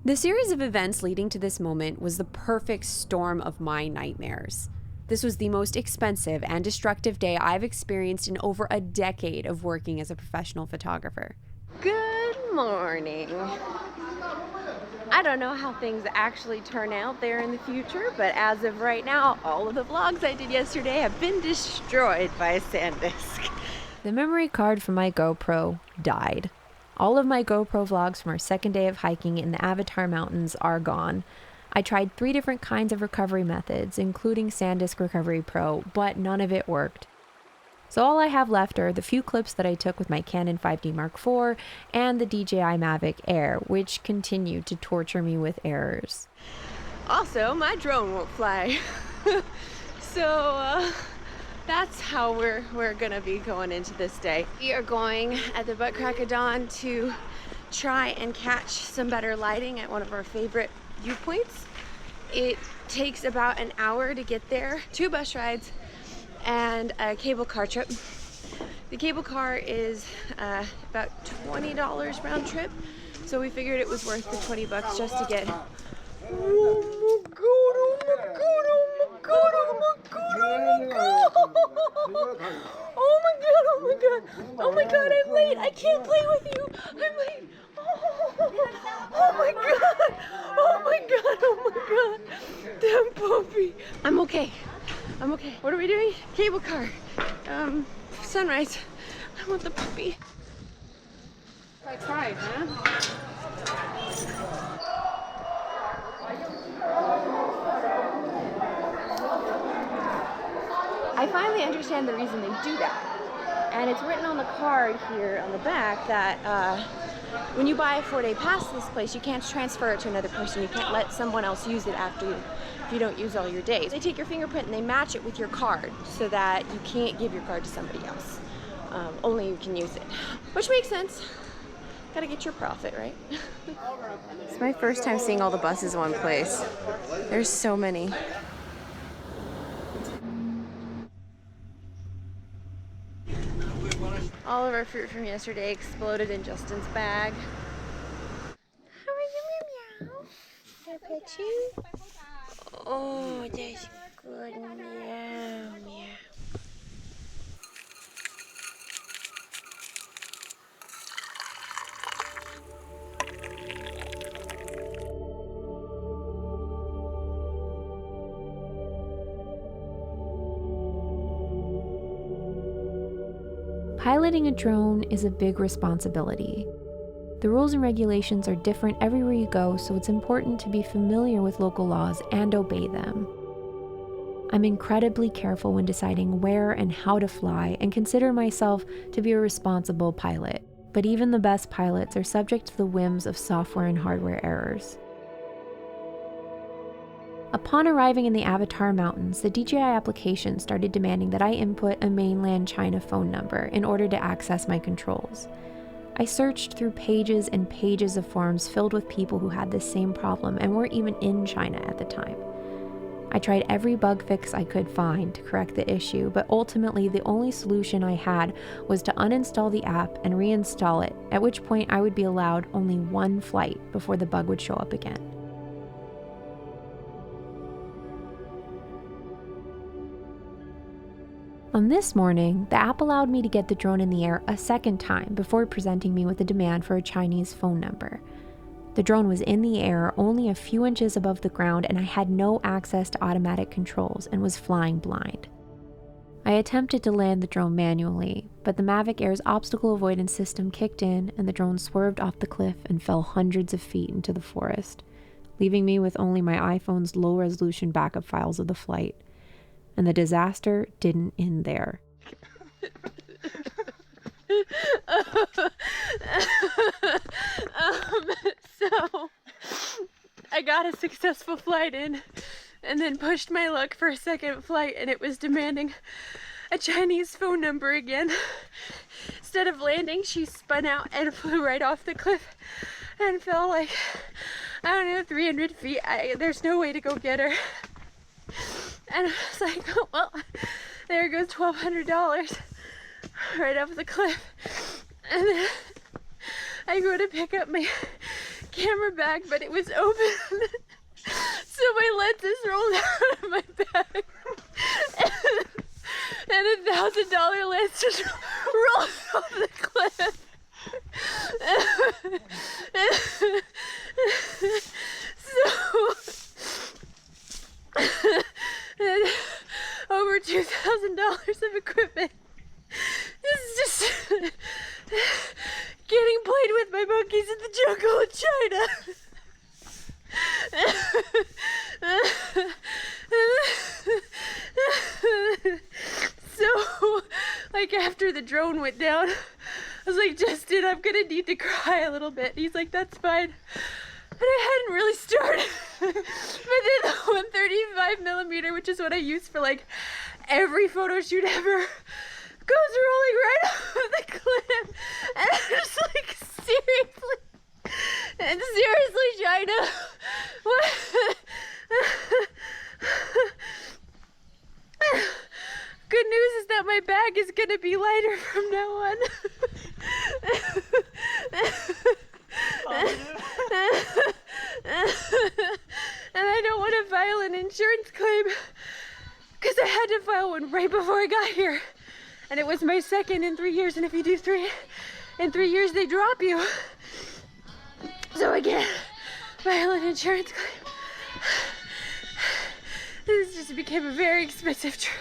The series of events leading to this moment was the perfect storm of my nightmares. This was the most expensive and destructive day I've experienced in over a decade of working as a professional photographer. Good morning. I don't know how things actually turn out there in the future, but as of right now, all of the vlogs I did yesterday have been destroyed by SanDisk. The memory card for my GoPro died. All of my GoPro vlogs from our second day of hiking in the Avatar Mountains are gone. I tried 3 different kinds of recovery methods, including SanDisk Recovery Pro, but none of it worked. So all I have left are the few clips that I took with my Canon 5D Mark IV and the DJI Mavic Air, which continue to torture me with errors. Also, my drone won't fly. So that's how we're gonna be going into this day. We are going at the butt crack of dawn to try and catch some better lighting at one of our favorite viewpoints. It takes about an hour to get there, 2 bus rides and a cable car trip. The cable car is about $20 round trip, so we figured it was worth the 20 bucks just to get. Oh my god, oh my god, oh my god, oh my god, oh my god. Oh my god, oh my god. Oh my god, I'm late. I can't play with you. I'm late. Oh my god. Oh my god, oh my god. Damn puppy. I'm okay. I'm okay. What are we doing? Cable car. Sunrise. I want the puppy. I tried, huh? I finally understand the reason they do that. And it's written on the card here on the back that when you buy a 4-day pass to this place, you can't transfer it to another person. You can't let someone else use it after you if you don't use all your days. They take your fingerprint and they match it with your card so that you can't give your card to somebody else. Only you can use it, which makes sense. Gotta get your profit, right? It's my first time seeing all the buses in one place. There's so many. All of our fruit from yesterday exploded in Justin's bag. How are you, meow meow? Can I pet you? Oh, that's good, meow meow. Piloting a drone is a big responsibility. The rules and regulations are different everywhere you go, so it's important to be familiar with local laws and obey them. I'm incredibly careful when deciding where and how to fly and consider myself to be a responsible pilot, but even the best pilots are subject to the whims of software and hardware errors. Upon arriving in the Avatar Mountains, the DJI application started demanding that I input a mainland China phone number in order to access my controls. I searched through pages and pages of forums filled with people who had this same problem and weren't even in China at the time. I tried every bug fix I could find to correct the issue, but ultimately the only solution I had was to uninstall the app and reinstall it, at which point I would be allowed only 1 flight before the bug would show up again. On this morning, the app allowed me to get the drone in the air a second time before presenting me with a demand for a Chinese phone number. The drone was in the air only a few inches above the ground and I had no access to automatic controls and was flying blind. I attempted to land the drone manually, but the Mavic Air's obstacle avoidance system kicked in and the drone swerved off the cliff and fell hundreds of feet into the forest, leaving me with only my iPhone's low-resolution backup files of the flight. And the disaster didn't end there. So I got a successful flight in and then pushed my luck for a second flight and it was demanding a Chinese phone number again. Instead of landing, she spun out and flew right off the cliff and fell like, I don't know, 300 feet. There's no way to go get her. And I was like, oh, well, there goes $1,200 right off the cliff. And then I go to pick up my camera bag, but it was open. So my lenses rolled out of my bag. And $1,000 lens just rolled off the cliff. So over $2,000 of equipment. This is just getting played with by monkeys in the jungle in China. So, like, after the drone went down, I was like, Justin, I'm gonna need to cry a little bit. He's like, that's fine. And I hadn't really started. But then the 135mm, which is what I use for like every photo shoot ever, goes rolling right off the cliff. And I'm just like, seriously, China, what? Good news is that my bag is gonna be lighter from now on. And I don't want to file an insurance claim because I had to file one right before I got here. And it was my second in 3 years, and if you do 3 in 3 years, they drop you. So I can't file an insurance claim. This just became a very expensive trip.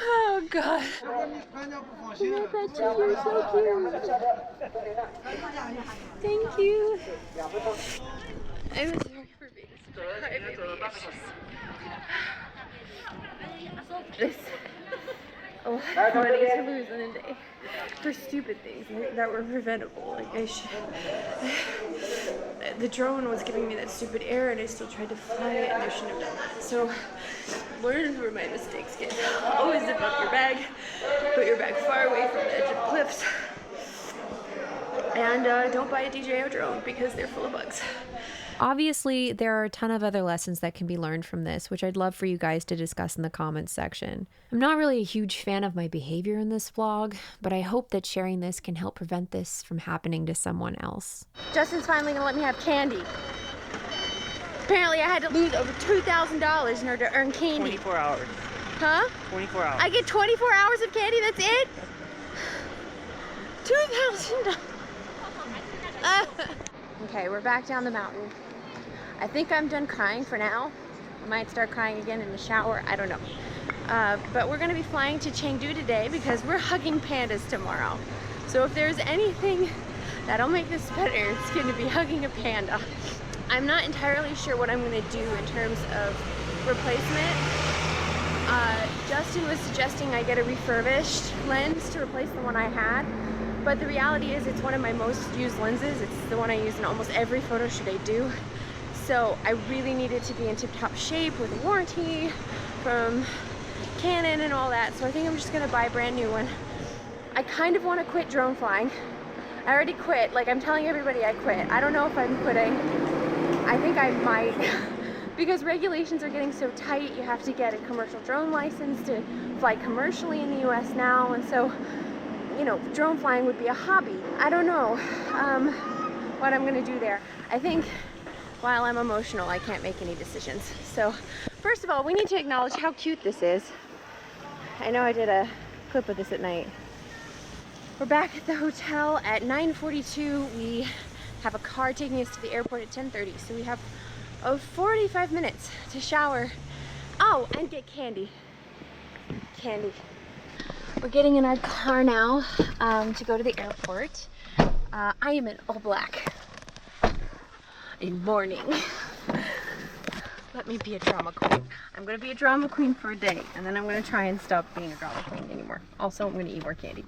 Oh God. You're so cute. Thank you. I'm sorry for being such a crybaby. This a lot of money to lose in a day for stupid things that were preventable. Like the drone was giving me that stupid error, and I still tried to fly it, and I shouldn't have done that. So learn from my mistakes, kids. Always zip up your bag, put your bag far away from the edge of cliffs, and don't buy a DJI drone because they're full of bugs. Obviously, there are a ton of other lessons that can be learned from this, which I'd love for you guys to discuss in the comments section. I'm not really a huge fan of my behavior in this vlog, but I hope that sharing this can help prevent this from happening to someone else. Justin's finally gonna let me have candy. Apparently I had to lose over $2,000 in order to earn candy. 24 hours. Huh? 24 hours. I get 24 hours of candy, that's it? $2,000. Okay, we're back down the mountain. I think I'm done crying for now. I might start crying again in the shower, I don't know. But we're gonna be flying to Chengdu today because we're hugging pandas tomorrow. So if there's anything that'll make this better, it's gonna be hugging a panda. I'm not entirely sure what I'm gonna do in terms of replacement. Justin was suggesting I get a refurbished lens to replace the one I had. But the reality is it's one of my most used lenses. It's the one I use in almost every photo shoot I do. So I really need it to be in tip-top shape with a warranty from Canon and all that. So I think I'm just gonna buy a brand new one. I kind of want to quit drone flying. I already quit. Like, I'm telling everybody I quit. I don't know if I'm quitting. I think I might. Because regulations are getting so tight. You have to get a commercial drone license to fly commercially in the US now. And so, you know, drone flying would be a hobby. I don't know what I'm gonna do there. I think while I'm emotional, I can't make any decisions. So first of all, we need to acknowledge how cute this is. I know I did a clip of this at night. We're back at the hotel at 9:42. We have a car taking us to the airport at 10:30. So we have 45 minutes to shower. Oh, and get candy. Candy. We're getting in our car now to go to the airport. I am in all black in mourning. Let me be a drama queen. I'm gonna be a drama queen for a day, and then I'm gonna try and stop being a drama queen anymore. Also, I'm gonna eat more candy.